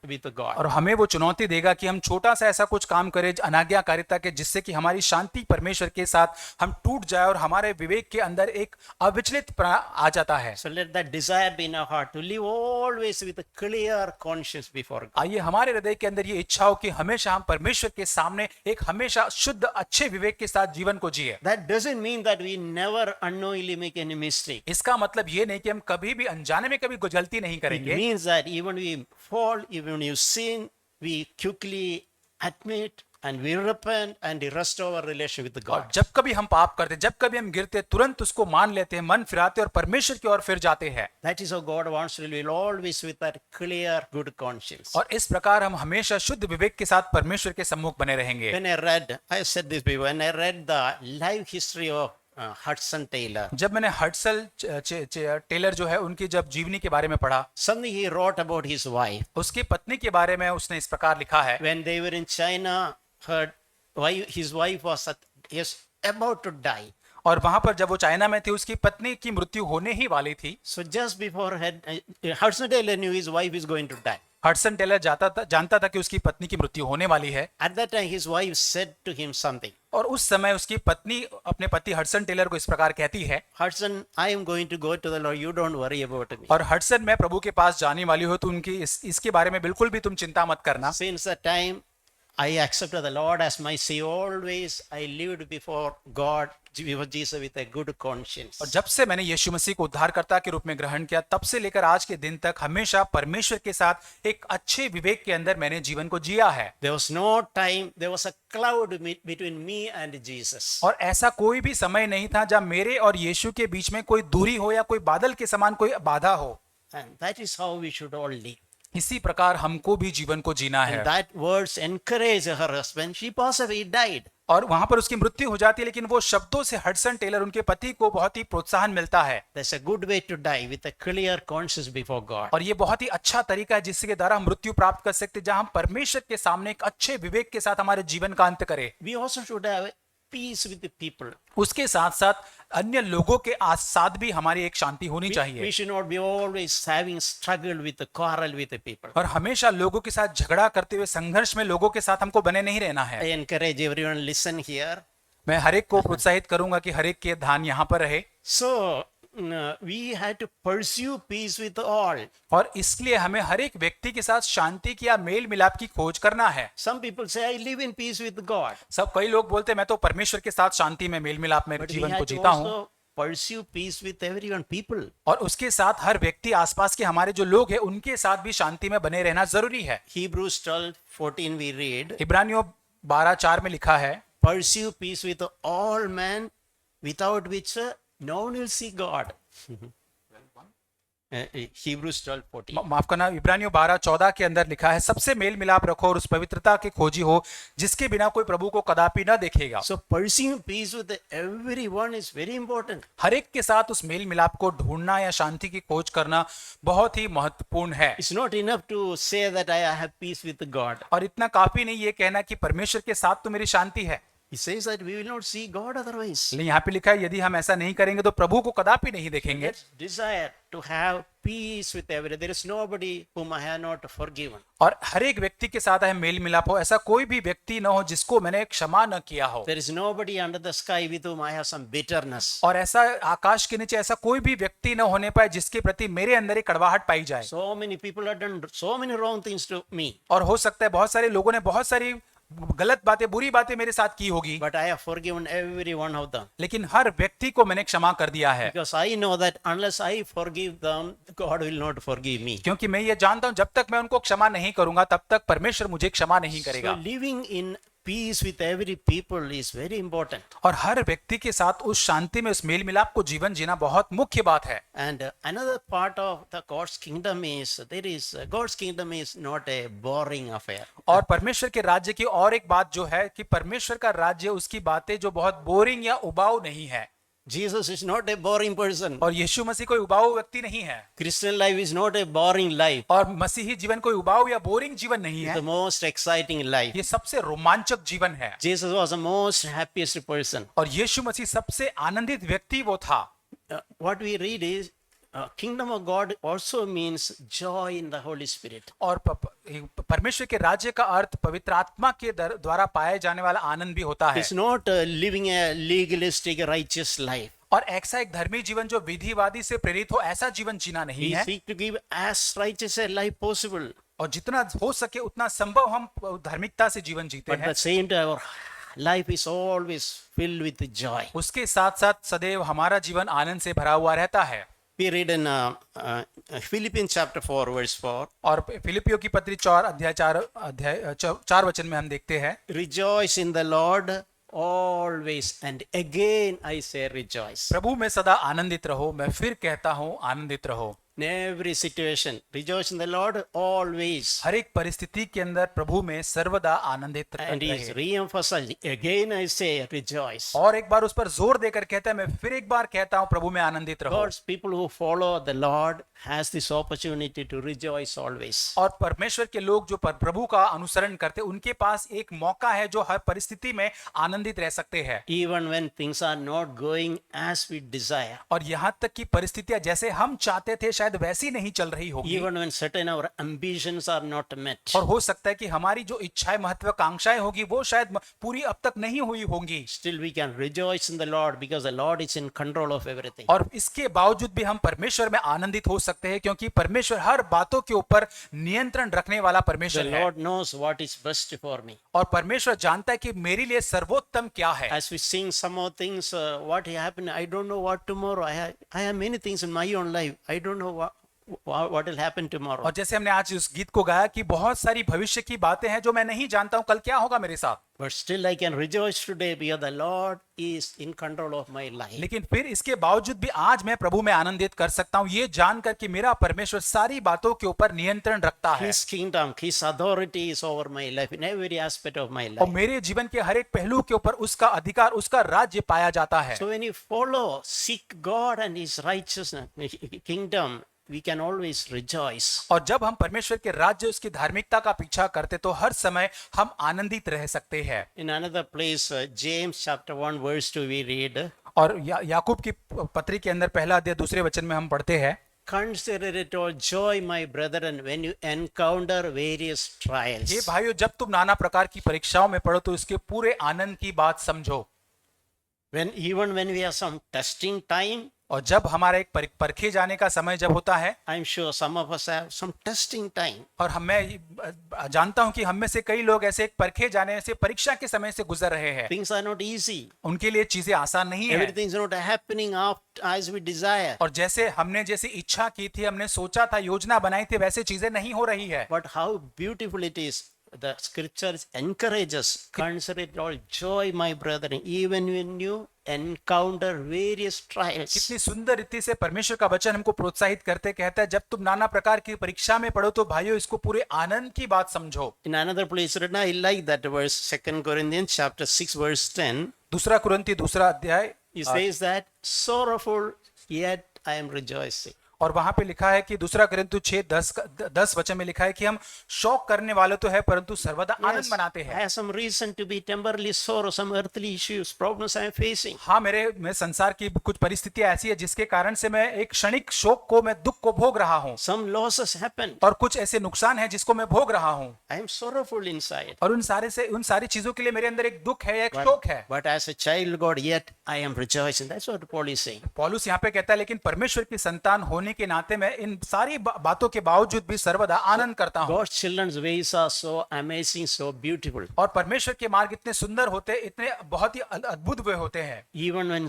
with God. और हमें वो चुनौती देगा कि हम छोटा सा ऐसा कुछ काम करें अनाज्ञाकारिता के, जिससे कि हमारी शांति परमेश्वर के साथ हम टूट जाए और हमारे विवेक के अंदर एक अविचलित आ जाता है। So let that desire be in our heart to live always with a clear conscience before God. आइए हमारे हृदय के अंदर ये इच्छा हो कि हमेशा हम परमेश्वर के सामने एक हमेशा शुद्ध अच्छे विवेक के साथ जीवन को जिए। That doesn't mean that we never unknowingly make any mistake. इसका मतलब ये नहीं कि हम कभी भी अनजाने में कभी गलती नहीं It करेंगे। means that even we fall, even when you sin, we quickly admit and we repent and we restore our relation with और God. जब कभी हम पाप करते, जब कभी हम गिरते, तुरंत उसको मान लेते हैं, मन फिराते और परमेश्वर की ओर फिर जाते हैं। That is how God wants to live always with that clear, good conscience. और इस प्रकार हम हमेशा शुद्ध विवेक के साथ परमेश्वर के सम्मुख बने रहेंगे। I said this before, when I read the life history of Hudson Taylor, जब मैंने हडसल टेलर जो है उनकी जब जीवनी के बारे में पढ़ा, something he wrote about his wife. उसकी पत्नी के बारे में उसने इस प्रकार लिखा है। When they were in China, his wife was about to die. और वहां पर जब वो चाइना में थी उसकी पत्नी की मृत्यु होने ही वाली थी। So just before Hudson Taylor knew his wife is going to die. Hudson Taylor जानता था कि उसकी पत्नी की मृत्यु होने वाली है। At that time, his wife said to him something. और उस समय उसकी पत्नी अपने पति हडसन टेलर को इस प्रकार कहती है, Hudson, I am going to go to the Lord. You don't worry about me. और हडसन मैं प्रभु के पास जाने वाली हूँ, तो उनकी इसके बारे में बिल्कुल भी तुम चिंता मत करना। Since that time, I accepted the Lord as my Savior. Always I lived before God, before Jesus with a good conscience. और जब से मैंने यीशु मसीह को उद्धारकर्ता के रूप में ग्रहण किया, तब से लेकर आज के दिन तक हमेशा परमेश्वर के साथ एक अच्छे विवेक के अंदर मैंने जीवन को जिया है। There was no time, there was a cloud between me and Jesus. और ऐसा कोई भी समय नहीं था जब मेरे और यीशु के बीच में कोई दूरी हो या कोई बादल के समान कोई बाधा हो। And that is how we should all live. इसी प्रकार हमको भी जीवन को जीना है। And that words encouraged her husband. She passed away, he died. और वहां पर उसकी मृत्यु हो जाती है, लेकिन वो शब्दों से हडसन टेलर उनके पति को बहुत ही प्रोत्साहन मिलता है। That's a good way to die, with a clear conscience before God. और ये बहुत ही अच्छा तरीका है जिसके द्वारा हम मृत्यु प्राप्त कर सकते हैं, जहां हम परमेश्वर के सामने एक अच्छे विवेक के साथ हमारे जीवन का अंत करें। We also should have peace with the people. उसके साथ साथ अन्य लोगों के साथ भी हमारी एक शांति होनी We चाहिए, should not be always having struggle with the quarrel with the people. और हमेशा लोगों के साथ झगड़ा करते हुए संघर्ष में लोगों के साथ हमको बने नहीं रहना है। I encourage everyone listen here. मैं हर एक को प्रोत्साहित करूंगा कि हर एक के ध्यान यहाँ पर रहे, So we had to pursue peace with all. और इसलिए हमें हर एक व्यक्ति के साथ शांति की या मेल मिलाप की खोज करना है। Some people say I live in peace with God, कई लोग बोलते हैं मैं तो परमेश्वर के साथ शांति में मेल मिलाप में but we जीवन को had to जीता हूँ, also pursue peace with everyone, people. और उसके साथ हर व्यक्ति आसपास के हमारे जो लोग हैं उनके साथ भी शांति में बने रहना जरूरी है। Hebrews 12:14 we read, इब्रानियों 12:4 में लिखा है, pursue peace with all men, without which no one will see God. Hebrews 12:14. माफ करना, इब्रानियों 12:14 के अंदर लिखा है, सबसे मेल मिलाप रखो और उस पवित्रता के खोजी हो जिसके बिना कोई प्रभु को कदापि न देखेगा। So pursuing peace with everyone is very important. हर एक के साथ उस मेल मिलाप को ढूंढना या शांति की खोज करना बहुत ही महत्वपूर्ण है। It's not enough to say that I have peace with God. और इतना काफी नहीं ये कहना कि परमेश्वर के साथ तो मेरी शांति है, He says that we will not see God otherwise. लेकिन यहाँ पे लिखा है यदि हम ऐसा नहीं करेंगे तो प्रभु को कदापि नहीं देखेंगे। Let's desire to have peace with everyone. There is nobody whom I have not forgiven. और हर एक व्यक्ति के साथ है मेल मिलाप हो, ऐसा कोई भी व्यक्ति न हो जिसको मैंने क्षमा न किया हो, There is nobody under the sky with whom I have some bitterness. और ऐसा आकाश के नीचे ऐसा कोई भी व्यक्ति न होने पाए जिसके प्रति मेरे अंदर एक कड़वाहट पाई जाए। So many people have done so many wrong things to me, और हो सकता है बहुत सारे लोगों ने बहुत सारी गलत बातें, बुरी बातें मेरे साथ की होगी, but I have forgiven every one of them. लेकिन हर व्यक्ति को मैंने क्षमा कर दिया है, Because I know that unless I forgive them, God will not forgive me. क्योंकि मैं ये जानता हूं जब तक मैं उनको क्षमा नहीं करूंगा तब तक परमेश्वर मुझे क्षमा नहीं So करेगा। living in peace with every people is very important. और हर व्यक्ति के साथ उस शांति में, उस मेल मिलाप को जीवन जीना बहुत मुख्य बात है। And another part of the God's kingdom is God's kingdom is not a boring affair. और परमेश्वर के राज्य की और एक बात जो है कि परमेश्वर का राज्य, उसकी बातें जो बहुत बोरिंग या उबाऊ नहीं है। Jesus is not a boring person. और यीशु मसीह कोई उबाऊ व्यक्ति नहीं है, Christian life is not a boring life. और मसीही जीवन कोई उबाऊ या बोरिंग जीवन नहीं It's है, the most exciting life. ये सबसे रोमांचक जीवन है। Jesus was the most happiest person. और यीशु मसीह सबसे आनंदित व्यक्ति वो था। What we read is kingdom of God also means joy in the Holy Spirit. और परमेश्वर के राज्य का अर्थ पवित्र आत्मा के द्वारा पाए जाने वाला आनंद भी होता है। It's not living a legalistic righteous life. और ऐसा एक धर्मी जीवन जो विधिवादी से प्रेरित हो, ऐसा जीवन जीना नहीं We है। seek to give as righteous a life possible. और जितना हो सके उतना संभव हम धार्मिकता से जीवन जीते But हैं। at the same time, our life is always filled with joy. उसके साथ साथ सदैव हमारा जीवन आनंद से भरा हुआ रहता है। We read in Philippians chapter 4 verse 4. और फिलिपियों की पत्री 4 वचन में हम देखते हैं, Rejoice in the Lord always, and again I say rejoice. प्रभु में सदा आनंदित रहो, मैं फिर कहता हूँ आनंदित रहो। In every situation, rejoice in the Lord always. हर एक परिस्थिति के अंदर प्रभु में सर्वदा आनंदित And he is रहे। re-emphasizing, again I say rejoice. और एक बार उस पर जोर देकर कहता है, मैं फिर एक बार कहता हूँ प्रभु में आनंदित रहो। God's people who follow the Lord has this opportunity to rejoice always. और परमेश्वर के लोग जो प्रभु का अनुसरण करते, उनके पास एक मौका है जो हर परिस्थिति में आनंदित रह सकते हैं। Even when things are not going as we desire. और यहाँ तक कि परिस्थितियां जैसे हम चाहते थे शायद वैसी नहीं चल रही होगी। Even when certain our ambitions are not met. और हो सकता है कि हमारी जो इच्छाएं, महत्वाकांक्षाएं होगी वो शायद पूरी अब तक नहीं हुई होंगी। Still we can rejoice in the Lord because the Lord is in control of everything. और इसके बावजूद भी हम परमेश्वर में आनंदित हो सकते हैं क्योंकि परमेश्वर हर बातों के ऊपर नियंत्रण रखने वाला The परमेश्वर है। Lord knows what is best for me. और परमेश्वर जानता है कि मेरे लिए सर्वोत्तम क्या है। As we sing some more things, what happened, I don't know what tomorrow. I have many things in my own life. I don't know what will happen tomorrow. और जैसे हमने आज उस गीत को गाया कि बहुत सारी भविष्य की बातें हैं जो मैं नहीं जानता हूं कल क्या होगा मेरे साथ, But still I can rejoice today because the Lord is in control of my life. लेकिन फिर इसके बावजूद भी आज मैं प्रभु में आनंदित कर सकता हूं ये जानकर कि मेरा परमेश्वर सारी बातों के ऊपर नियंत्रण रखता है His kingdom, His authority is over my life in every aspect of my और life. मेरे जीवन के हर एक पहलू के ऊपर उसका अधिकार, उसका राज्य पाया जाता है। So when you follow, seek God and His righteousness, kingdom, we can always rejoice. और जब हम परमेश्वर के राज्य, उसकी धार्मिकता का पीछा करते तो हर समय हम आनंदित रह सकते हैं। In another place, James chapter 1 verse 2 we read, और याकूब की पत्री के अंदर पहला अध्याय दूसरे वचन में हम पढ़ते हैं, Consider it all joy, my brethren, when you encounter various trials. हे भाइयों जब तुम नाना प्रकार की परीक्षाओं में पढ़ो तो इसके पूरे आनंद की बात समझो। Even when we have some testing time, और जब हमारा एक परखे जाने का समय जब होता है, I'm sure some of us have some testing time. और मैं जानता हूं कि हम में से कई लोग ऐसे एक परखे जाने से, परीक्षा के समय से गुजर रहे हैं। Things are not easy. उनके लिए चीजें आसान नहीं है। Everything is not happening as we desire. और जैसे हमने जैसी इच्छा की थी, हमने सोचा था, योजना बनाई थी, वैसे चीजें नहीं हो रही है। But how beautiful it is. The scriptures encourage us. Consider it all joy, my brethren, even when you encounter various trials. कितनी सुंदर रीति से परमेश्वर का वचन हमको प्रोत्साहित करते कहता है जब तुम नाना प्रकार की परीक्षा में पढ़ो तो भाइयों इसको पूरे आनंद की बात समझो। In another place written, I like that verse, 2 Corinthians chapter 6 verse 10. दूसरा कुरिन्ती दूसरा अध्याय, He says that sorrowful, yet I am rejoicing. और वहां पे लिखा है कि दूसरा कुरिन्ती 6:10 वचन में लिखा है कि हम शोक करने वाले तो है परंतु सर्वदा आनंद मनाते I हैं। have some reason to be temporarily sorrow, some earthly issues, problems I am facing. हाँ, मैं संसार की कुछ परिस्थितियां ऐसी है जिसके कारण से मैं एक क्षणिक शोक को, मैं दुख को भोग रहा हूँ, Some losses happen. और कुछ ऐसे नुकसान है जिसको मैं भोग रहा हूँ, I am sorrowful inside. और उन सारी चीजों के लिए मेरे अंदर एक दुख है, एक शोक है। But as a child of God, yet I am rejoicing. That's what Paul is saying. पौलुस यहाँ पे कहता है लेकिन परमेश्वर की संतान होने के नाते मैं इन सारी बातों के बावजूद भी सर्वदा आनंद करता हूँ। God's children's ways are so amazing, so beautiful. और परमेश्वर के मार्ग इतने सुंदर होते, इतने बहुत ही अद्भुत वे होते हैं। Even when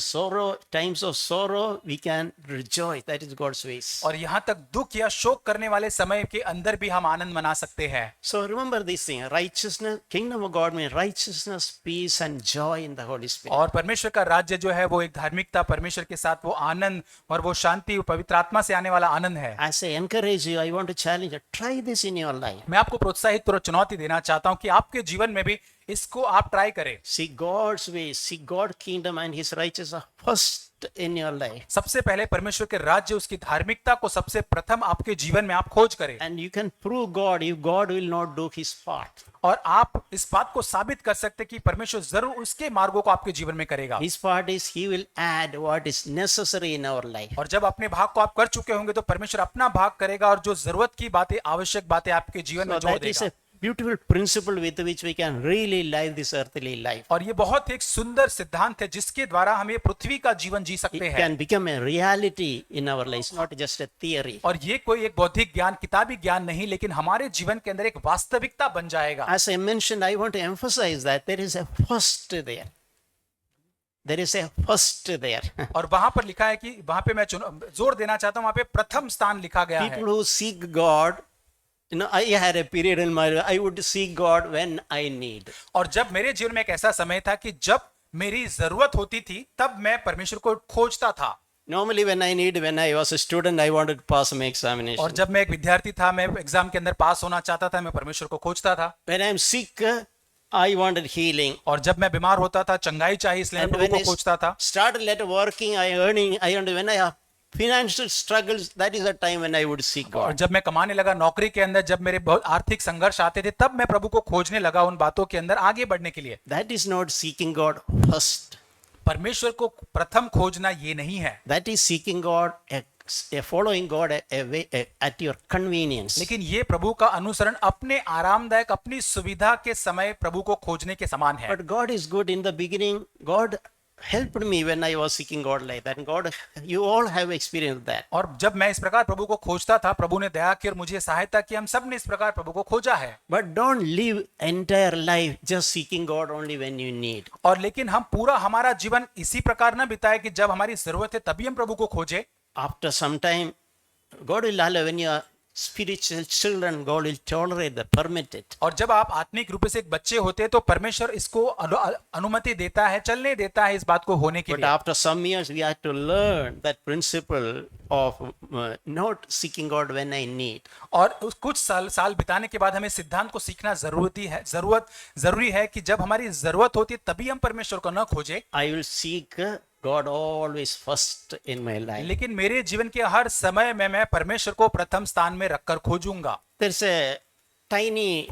times of sorrow, we can rejoice. That is God's ways. और यहाँ तक दुख या शोक करने वाले समय के अंदर भी हम आनंद मना सकते हैं। So remember this thing, righteousness, kingdom of God means righteousness, peace and joy in the Holy Spirit. और परमेश्वर का राज्य जो है वो एक धार्मिकता, परमेश्वर के साथ वो आनंद और वो शांति, पवित्र आत्मा से आने वाला आनंद है। As I encourage you, I want to challenge you, try this in your life. मैं आपको प्रोत्साहित और चुनौती देना चाहता हूं कि आपके जीवन में भी इसको आप ट्राई करें। See God's ways, see God's kingdom and His righteousness first in your life. सबसे पहले परमेश्वर के राज्य, उसकी धार्मिकता को सबसे प्रथम आपके जीवन में आप खोज करें। And you can prove God if God will not do His part. और आप इस बात को साबित कर सकते कि परमेश्वर जरूर उसके मार्गों को आपके जीवन में करेगा। His part is He will add what is necessary in our life. और जब अपने भाग को आप कर चुके होंगे तो परमेश्वर अपना भाग करेगा और जो जरूरत की बातें, आवश्यक बातें आपके जीवन में So जोड़ that is देगा। a beautiful principle with which we can really live this earthly life. और ये बहुत एक सुंदर सिद्धांत है जिसके द्वारा हम ये पृथ्वी का जीवन जी It सकते हैं। can become a reality in our lives, not just a theory. और ये कोई एक बौद्धिक ज्ञान, किताबी ज्ञान नहीं, लेकिन हमारे जीवन के अंदर एक वास्तविकता बन जाएगा। As I mentioned, I want to emphasize that there is a first there. There is a first there. और वहां पर लिखा है कि वहां पे मैं जोर देना चाहता हूं, वहां पे प्रथम स्थान लिखा गया है। People who seek God, I had a period in my life, I would seek God when I need. और जब मेरे जीवन में एक ऐसा समय था कि जब मेरी जरूरत होती थी तब मैं परमेश्वर को खोजता था। Normally when I was a student, I wanted to pass my examination. और जब मैं एक विद्यार्थी था, मैं एग्जाम के अंदर पास होना चाहता था, मैं परमेश्वर को खोजता था। When I'm sick, I wanted healing. और जब मैं बीमार होता था, चंगाई चाहिए, इसलिए मैं And प्रभु when को खोजता था। started later working, when I have financial struggles, that is the time when I would seek और God. जब मैं कमाने लगा नौकरी के अंदर, जब मेरे बहुत आर्थिक संघर्ष आते थे, तब मैं प्रभु को खोजने लगा उन बातों के अंदर आगे बढ़ने के लिए। That is not seeking God first. परमेश्वर को प्रथम खोजना ये नहीं है, That is seeking God, following God at your convenience. लेकिन ये प्रभु का अनुसरण अपने आरामदायक, अपनी सुविधा के समय प्रभु को खोजने के समान है। But God is good. In the beginning, God helped me when I was seeking God like that. And God, you all have experienced that. और जब मैं इस प्रकार प्रभु को खोजता था, प्रभु ने दया की और मुझे सहायता की। हम सब ने इस प्रकार प्रभु को खोजा है। But don't live entire life just seeking God only when you need. और लेकिन हम पूरा हमारा जीवन इसी प्रकार न बिताए कि जब हमारी जरूरत है तभी हम प्रभु को खोजे। After some time, God will allow when you are spiritual children, God will tolerate that, permit it. और जब आप आत्मिक रूप से एक बच्चे होते हैं तो परमेश्वर इसको अनुमति देता है, चलने देता है इस बात को होने के But लिए। after some years, we have to learn that principle of not seeking God when I need. और कुछ साल बिताने के बाद हमें सिद्धांत को सीखना जरूरी है कि जब हमारी जरूरत होती है तभी हम परमेश्वर को न खोजें, I will seek God always first in my life. लेकिन मेरे जीवन के हर समय में मैं परमेश्वर को प्रथम स्थान में रखकर खोजूंगा। There's a tiny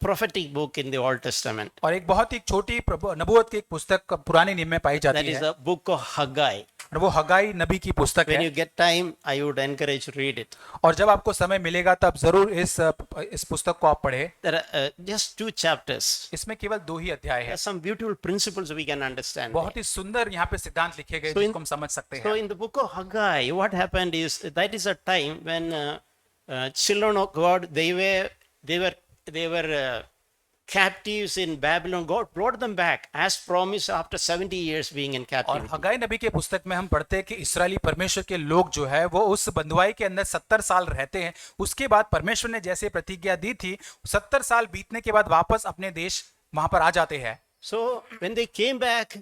prophetic book in the Old Testament. और एक बहुत ही छोटी नबूवत की एक पुस्तक पुराने नियम में पाई That जाती is है, the book of Haggai. और वो हगाई नबी की पुस्तक When you है। get time, I would encourage you to read it. और जब आपको समय मिलेगा तब जरूर इस पुस्तक को आप पढ़ें। There are just 2 chapters. इसमें केवल 2 ही अध्याय There है। are some beautiful principles we can understand. बहुत ही सुंदर यहाँ पे सिद्धांत लिखे गए So in- जिसको हम समझ सकते So हैं। in the book of Haggai, what happened is that is a time when children of God they were captives in Babylon. God brought them back as promised after 70 years being in और captivity. हगाई नबी के पुस्तक में हम पढ़ते हैं कि इस्राएली परमेश्वर के लोग जो है वो उस बंधुआई के अंदर 70 साल रहते हैं। उसके बाद परमेश्वर ने जैसे प्रतिज्ञा दी थी, 70 साल बीतने के बाद वापस अपने देश वहां पर आ जाते हैं। So when they came back,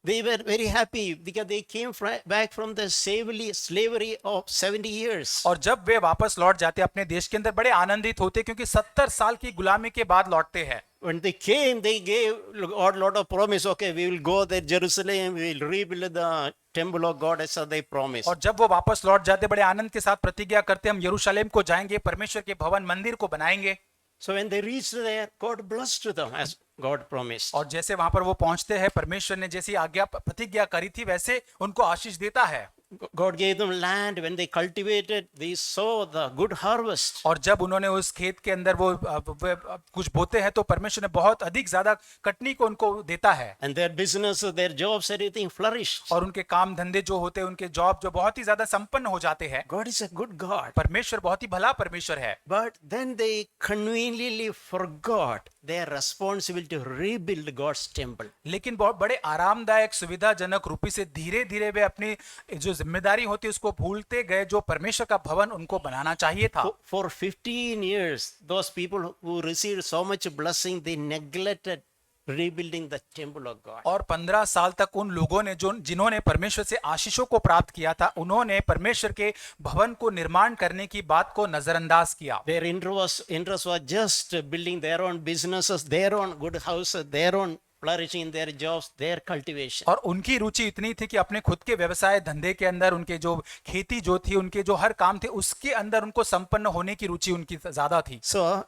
they were very happy because they came back from the slavery of 70 years. और जब वे वापस लौट जाते अपने देश के अंदर बड़े आनंदित होते क्योंकि 70 साल की गुलामी के बाद लौटते हैं। When they came, they gave God a lot of promise. Okay, we will go there, Jerusalem, we will rebuild the temple of God as they promised. और जब वो वापस लौट जाते बड़े आनंद के साथ प्रतिज्ञा करते हम यरूशलेम को जाएंगे, परमेश्वर के भवन मंदिर को बनाएंगे। So when they reached there, God blessed them as God promised. और जैसे वहां पर वो पहुंचते हैं, परमेश्वर ने जैसी आज्ञा प्रतिज्ञा करी थी वैसे उनको आशीष देता है। God gave them land. When they cultivated, they saw the good harvest. और जब उन्होंने उस खेत के अंदर वो कुछ बोते हैं तो परमेश्वर ने बहुत अधिक ज्यादा कटनी को उनको देता है। And their business, their jobs, everything flourished. और उनके काम धंधे जो होते हैं, उनके जॉब जो बहुत ही ज्यादा संपन्न हो जाते हैं। God is a good God. परमेश्वर बहुत ही भला परमेश्वर है। But then they conveniently forgot their responsibility to rebuild God's temple. लेकिन बहुत बड़े आरामदायक सुविधाजनक रूपी से धीरे धीरे वे अपनी जो जिम्मेदारी होती है उसको भूलते गए, जो परमेश्वर का भवन उनको बनाना चाहिए था। For 15 years, those people who received so much blessing, they neglected rebuilding the temple of God. और 15 साल तक उन लोगों ने जिन्होंने परमेश्वर से आशीषों को प्राप्त किया था, उन्होंने परमेश्वर के भवन को निर्माण करने की बात को नजरअंदाज किया। Their interest was just building their own businesses, their own good houses, their own flourishing in their jobs, their cultivation. और उनकी रुचि इतनी थी कि अपने खुद के व्यवसाय धंधे के अंदर, उनके जो खेती जो थी, उनके जो हर काम थे उसके अंदर उनको संपन्न होने की रुचि उनकी ज्यादा थी। So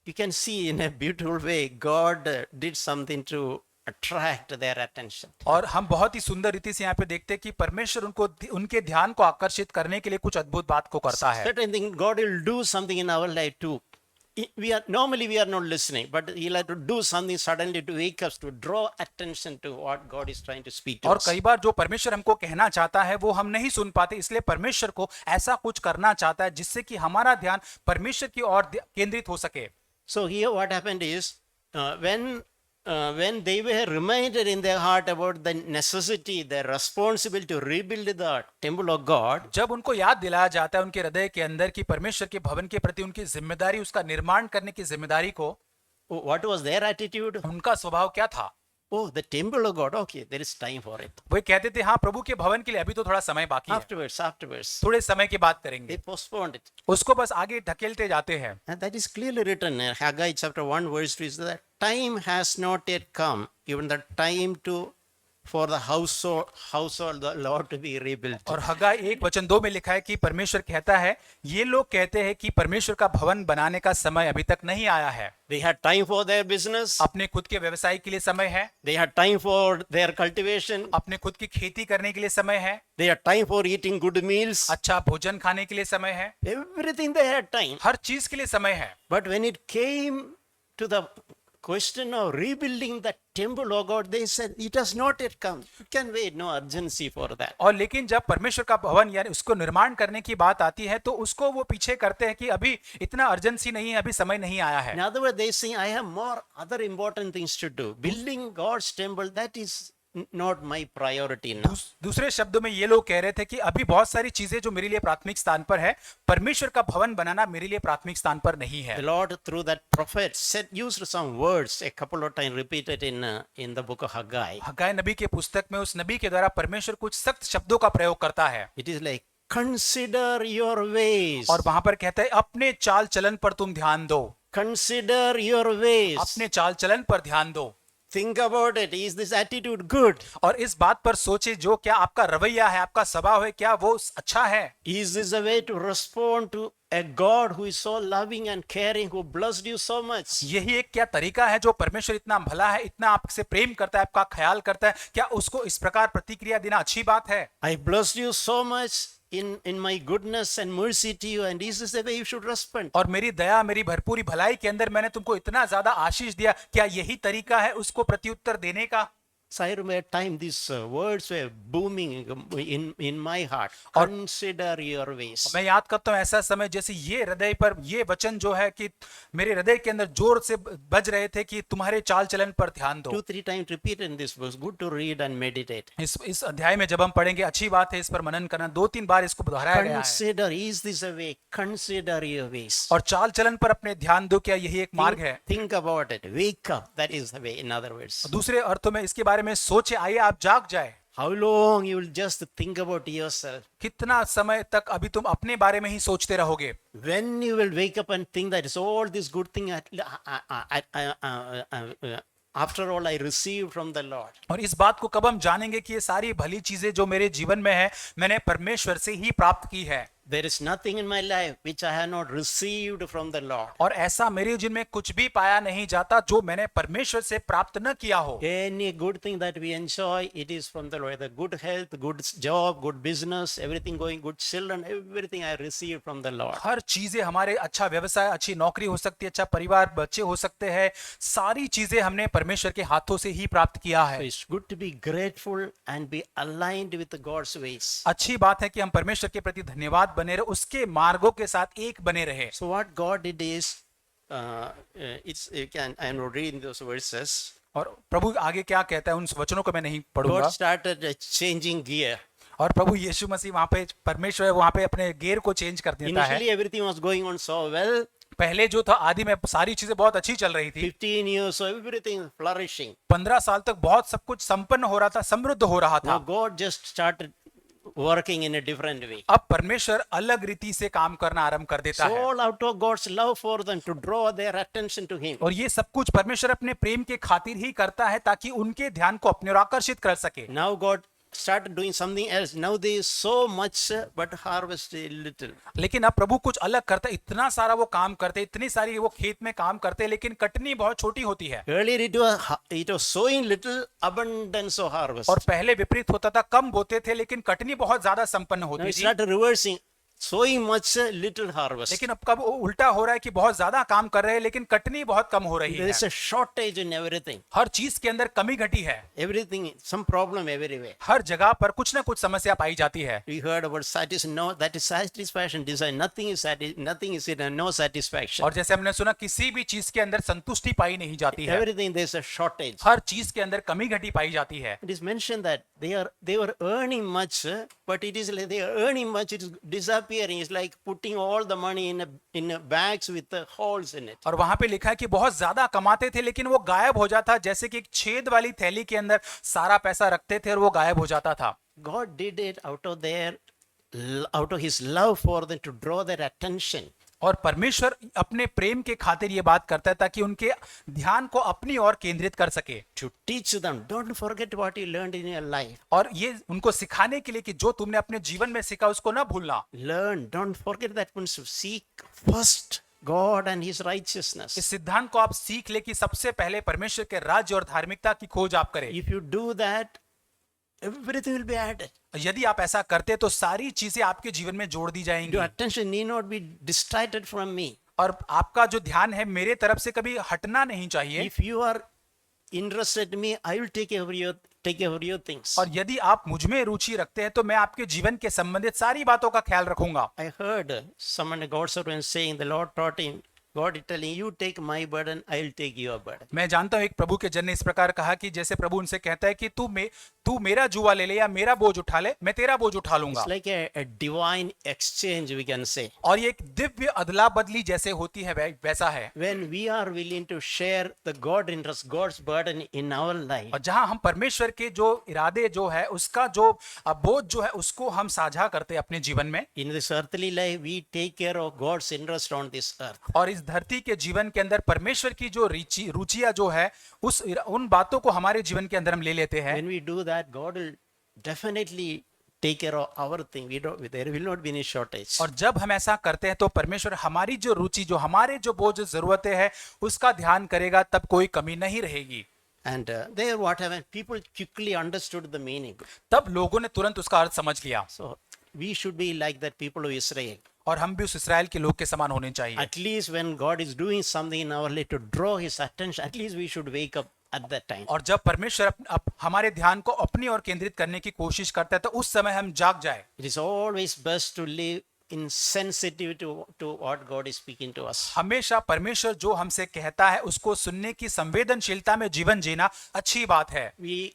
you can see in a beautiful way, God did something to attract their attention. और हम बहुत ही सुंदर रीति से यहाँ पे देखते हैं कि परमेश्वर उनके ध्यान को आकर्षित करने के लिए कुछ अद्भुत बात को करता है। Certain thing God will do something in our life too. We are not listening, but He'll have to do something suddenly to wake us, to draw attention to what God is trying to speak to और us. कई बार जो परमेश्वर हमको कहना चाहता है वो हम नहीं सुन पाते, इसलिए परमेश्वर को ऐसा कुछ करना चाहता है जिससे कि हमारा ध्यान परमेश्वर की ओर केंद्रित हो सके। So here what happened is, when they were reminded in their heart about the necessity, their responsibility to rebuild the temple of God, जब उनको याद दिलाया जाता है उनके हृदय के अंदर कि परमेश्वर के भवन के प्रति उनकी जिम्मेदारी, उसका निर्माण करने की जिम्मेदारी को, what was their attitude? उनका स्वभाव क्या था? Oh, the temple of God, okay, there is time for it. वे कहते थे हाँ प्रभु के भवन के लिए अभी तो थोड़ा समय बाकी है, Afterwards, थोड़े समय के बाद they करेंगे, postponed it. उसको बस आगे ढकेलते जाते हैं। And that is clearly written in Haggai chapter 1 verse 3, is that time has not yet come, even the time for the household the Lord to be rebuilt. और हगाई 1:2 में लिखा है कि परमेश्वर कहता है, ये लोग कहते हैं कि परमेश्वर का भवन बनाने का समय अभी तक नहीं आया है। They had time for their business. अपने खुद के व्यवसाय के लिए समय है, They had time for their cultivation. अपने खुद की खेती करने के लिए समय है, They had time for eating good meals. अच्छा भोजन खाने के लिए समय है, Everything they had time. हर चीज के लिए समय है। But when it came to the question of rebuilding the temple of God, they said it has not yet come. You can wait, no urgency for that. और लेकिन जब परमेश्वर का भवन यानी उसको निर्माण करने की बात आती है तो उसको वो पीछे करते हैं कि अभी इतना अर्जेंसी नहीं है, अभी समय नहीं आया है। In other words, they say, I have more other important things to do. Building God's temple, that is not my priority now. दूसरे शब्दों में ये लोग कह रहे थे कि अभी बहुत सारी चीजें जो मेरे लिए प्राथमिक स्थान पर है, परमेश्वर का भवन बनाना मेरे लिए प्राथमिक स्थान पर नहीं है। The Lord, through that prophet, used some words a couple of times repeated in the book of Haggai. हग्गाई नबी के पुस्तक में उस नबी के द्वारा परमेश्वर कुछ सख्त शब्दों का प्रयोग करता है It is like, consider your ways. और वहां पर कहता है अपने चाल चलन पर तुम ध्यान दो, Consider your ways. अपने चाल चलन पर ध्यान दो Think about it. Is this attitude good? और इस बात पर सोचे जो क्या आपका रवैया है, आपका स्वभाव है, क्या वो अच्छा है? Is this a way to respond to a God who is so loving and caring, who blessed you so much? यही एक क्या तरीका है जो परमेश्वर इतना भला है, इतना आपसे प्रेम करता है, आपका ख्याल करता है, क्या उसको इस प्रकार प्रतिक्रिया देना अच्छी बात है? I blessed you so much in my goodness and mercy to you, and is this the way you should respond? और मेरी दया, मेरी भरपूरी भलाई के अंदर मैंने तुमको इतना ज्यादा आशीष दिया, क्या यही तरीका है उसको प्रत्युत्तर देने का? So I remember at time these words were booming in my heart. और- Consider your ways. मैं याद करता हूँ ऐसा समय जैसे ये हृदय पर ये वचन जो है कि मेरे हृदय के अंदर जोर से बज रहे थे कि तुम्हारे चाल चलन पर ध्यान दो। 2-3 times repeated in this verse. Good to read and meditate. इस अध्याय में जब हम पढ़ेंगे अच्छी बात है इस पर मनन करना, 2-3 बार इसको दोहराया गया है। Consider, is this a way? Consider your ways. और चाल चलन पर अपने ध्यान दो, क्या यही एक मार्ग है? Think about it. Wake up. That is the way, in other words. दूसरे अर्थों में इसके बारे में सोचे, आइए आप जाग जाए। How long you will just think about yourself? कितना समय तक अभी तुम अपने बारे में ही सोचते रहोगे? When you will wake up and think that it's all this good thing after all I received from the Lord. और इस बात को कब हम जानेंगे कि ये सारी भली चीजें जो मेरे जीवन में है मैंने परमेश्वर से ही प्राप्त की है। There is nothing in my life which I have not received from the Lord. और ऐसा मेरे जीवन में कुछ भी पाया नहीं जाता जो मैंने परमेश्वर से प्राप्त न किया हो। Any good thing that we enjoy, it is from the Lord. The good health, good job, good business, everything going, good children, everything I received from the Lord. हर चीजें हमारे, अच्छा व्यवसाय, अच्छी नौकरी हो सकती है, अच्छा परिवार, बच्चे हो सकते हैं, सारी चीजें हमने परमेश्वर के हाथों से ही प्राप्त किया So है। it's good to be grateful and be aligned with God's ways. अच्छी बात है कि हम परमेश्वर के प्रति धन्यवाद बने रहे, उसके मार्गों के साथ एक बने रहे। So what God did is, I'm reading those verses. और प्रभु आगे क्या कहता है उन वचनों को मैं नहीं पढ़ूंगा। God started changing gear. और प्रभु यीशु मसीह वहां पे, परमेश्वर वहां पे अपने गियर को चेंज कर देता है। Initially everything was going on so well. पहले जो था आदि में सारी चीजें बहुत अच्छी चल रही थी। 15 years, so everything flourishing. 15 साल तक बहुत सब कुछ संपन्न हो रहा था, समृद्ध हो रहा Now था। God just started working in a different way. अब परमेश्वर अलग रीति से काम करना आरंभ कर देता So है। all out of God's love for them to draw their attention to Him. और ये सब कुछ परमेश्वर अपने प्रेम के खातिर ही करता है ताकि उनके ध्यान को अपने ओर आकर्षित कर सके। Now God started doing something else. Now there is so much, but harvest a little. लेकिन अब प्रभु कुछ अलग करता है, इतना सारा वो काम करते, इतनी सारी वो खेत में काम करते, लेकिन कटनी बहुत छोटी होती है। Earlier it was sowing little, abundance of harvest. और पहले विपरीत होता था, कम बोते थे लेकिन कटनी बहुत ज्यादा संपन्न Now होती it थी। started reversing, sowing much, little harvest. लेकिन अब कब उल्टा हो रहा है कि बहुत ज्यादा काम कर रहे हैं लेकिन कटनी बहुत कम हो रही There है। is a shortage in everything. हर चीज के अंदर कमी घटी है, Everything, some problem everywhere. हर जगह पर कुछ ना कुछ समस्या पाई जाती है। We heard about that is satisfaction design. Nothing is in no satisfaction. और जैसे हमने सुना किसी भी चीज के अंदर संतुष्टि पाई नहीं जाती है, Everything there is a shortage. हर चीज के अंदर कमी घटी पाई जाती है। It is mentioned that they were earning much, but it is like they are earning much, it is disappearing. It's like putting all the money in a bags with the holes in it. और वहां पे लिखा है कि बहुत ज्यादा कमाते थे लेकिन वो गायब हो जाता, जैसे कि एक छेद वाली थैली के अंदर सारा पैसा रखते थे और वो गायब हो जाता था। God did it out of His love for them to draw their attention. और परमेश्वर अपने प्रेम के खातिर ये बात करता है ताकि उनके ध्यान को अपनी ओर केंद्रित कर सके, To teach them, don't forget what you learned in your life. और ये उनको सिखाने के लिए कि जो तुमने अपने जीवन में सीखा उसको ना भूलना। Learn, don't forget that once you seek first God and His righteousness. इस सिद्धांत को आप सीख ले कि सबसे पहले परमेश्वर के राज्य और धार्मिकता की खोज आप करें। If you do that, everything will be added. यदि आप ऐसा करते तो सारी चीजें आपके जीवन में जोड़ दी जाएंगी। Your attention need not be distracted from me. और आपका जो ध्यान है मेरे तरफ से कभी हटना नहीं चाहिए। If you are interested in me, I will take care of your things. और यदि आप मुझ में रुचि रखते हैं तो मैं आपके जीवन के संबंधित सारी बातों का ख्याल रखूंगा। I heard someone, a God servant, saying the Lord taught him God is telling you, take my burden, I'll take your burden. मैं जानता हूं एक प्रभु के जन ने इस प्रकार कहा कि जैसे प्रभु उनसे कहता है कि तू मेरा जुआ ले ले या मेरा बोझ उठा ले, मैं तेरा बोझ उठा लूंगा। It's like a divine exchange, we can say. और ये एक दिव्य अदला बदली जैसे होती है वैसा है। When we are willing to share the God interest, God's burden in our life, और जहां हम परमेश्वर के जो इरादे जो है उसका जो बोझ जो है उसको हम साझा करते हैं अपने जीवन में, in this earthly life, we take care of God's interest on this earth. और इस धरती के जीवन के अंदर परमेश्वर की जो रुचियां जो है उन बातों को हमारे जीवन के अंदर हम ले लेते हैं। When we do that, God will definitely take care of our thing. There will not be any shortage. और जब हम ऐसा करते हैं तो परमेश्वर हमारी जो रुचि जो हमारे जो बोझ जरूरतें हैं उसका ध्यान करेगा, तब कोई कमी नहीं रहेगी। And there what happened, people quickly understood the meaning. तब लोगों ने तुरंत उसका अर्थ समझ लिया। So we should be like that people of Israel. और हम भी उस इस्राएल के लोग के समान होने चाहिए। At least when God is doing something in our life to draw his attention, at least we should wake up at that time. और जब परमेश्वर हमारे ध्यान को अपनी ओर केंद्रित करने की कोशिश करता है तो उस समय हम जाग जाए। It is always best to live in sensitivity to what God is speaking to us. हमेशा परमेश्वर जो हमसे कहता है उसको सुनने की संवेदनशीलता में जीवन जीना अच्छी बात है। We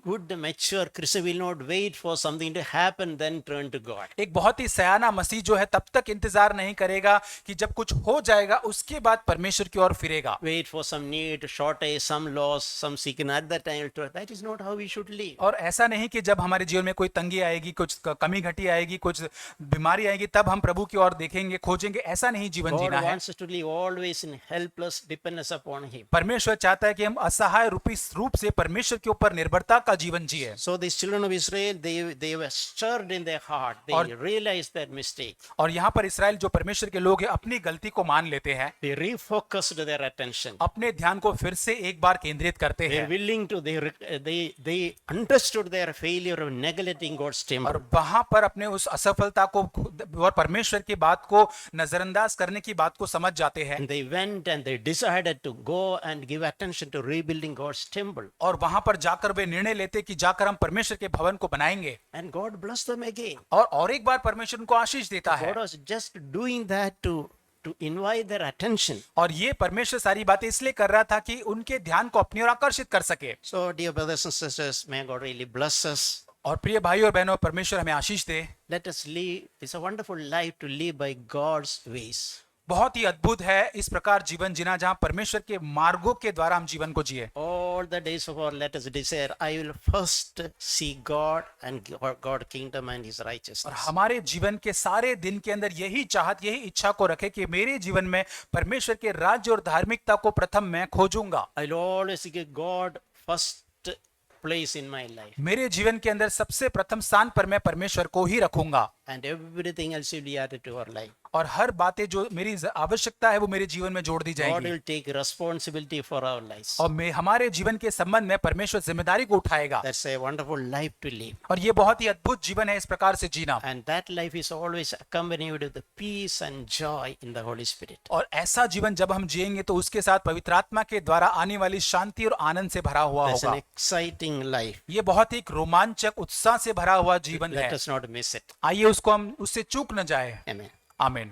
good mature Christian will not wait for something to happen then turn to God. एक बहुत ही सयाना मसीह जो है तब तक इंतजार नहीं करेगा कि जब कुछ हो जाएगा उसके बाद परमेश्वर की ओर फिरेगा। Wait for some need, shortage, some loss, some sickness at that time. That is not how we should live. और ऐसा नहीं कि जब हमारे जीवन में कोई तंगी आएगी, कुछ कमी घटी आएगी, कुछ बीमारी आएगी तब हम प्रभु की ओर देखेंगे, खोजेंगे, ऐसा नहीं जीवन God जीना है। wants us to live always in helpless dependence upon him. परमेश्वर चाहता है कि हम असहाय रूप से परमेश्वर के ऊपर निर्भरता का जीवन जिए। So these children of Israel, they were stirred in their heart. They realized their mistake. और यहाँ पर इस्राएल जो परमेश्वर के लोग हैं अपनी गलती को मान लेते हैं, They refocused their attention. अपने ध्यान को फिर से एक बार केंद्रित करते They हैं। are willing to. They understood their failure of neglecting God's temple. और वहां पर अपने उस असफलता को और परमेश्वर की बात को नजरअंदाज करने की बात को समझ जाते हैं। And they went and they decided to go and give attention to rebuilding God's temple. और वहां पर जाकर वे निर्णय लेते कि जाकर हम परमेश्वर के भवन को बनाएंगे। And God blessed them again. और एक बार परमेश्वर उनको आशीष देता है। God was just doing that to invite their attention. और ये परमेश्वर सारी बातें इसलिए कर रहा था कि उनके ध्यान को अपनी ओर आकर्षित कर सके। So dear brothers and sisters, may God really bless us. और प्रिय भाई और बहनों, परमेश्वर हमें आशीष दे। Let us live. It's a wonderful life to live by God's ways. बहुत ही अद्भुत है इस प्रकार जीवन जीना जहां परमेश्वर के मार्गों के द्वारा हम जीवन को जिए। All the days of our let us desire, I will first see God and God kingdom and his और righteousness. हमारे जीवन के सारे दिन के अंदर यही चाहत, यही इच्छा को रखे कि मेरे जीवन में परमेश्वर के राज्य और धार्मिकता को प्रथम मैं खोजूंगा। I will always give God first place in my life. मेरे जीवन के अंदर सबसे प्रथम स्थान पर मैं परमेश्वर को ही रखूंगा। And everything else will be added to our life. और हर बातें जो मेरी आवश्यकता है वो मेरे जीवन में जोड़ दी God जाएंगी। will take responsibility for our lives. और हमारे जीवन के संबंध में परमेश्वर जिम्मेदारी को उठाएगा। That's a wonderful life to live. और ये बहुत ही अद्भुत जीवन है इस प्रकार से जीना। And that life is always accompanied with the peace and joy in the Holy Spirit. और ऐसा जीवन जब हम जिएंगे तो उसके साथ पवित्र आत्मा के द्वारा आने वाली शांति और आनंद से भरा हुआ That's an होगा। exciting life. ये बहुत ही एक रोमांचक उत्साह से भरा हुआ जीवन Let है। us not miss it. आइए उसको हम उससे चूक न जाए। Amen. आमीन।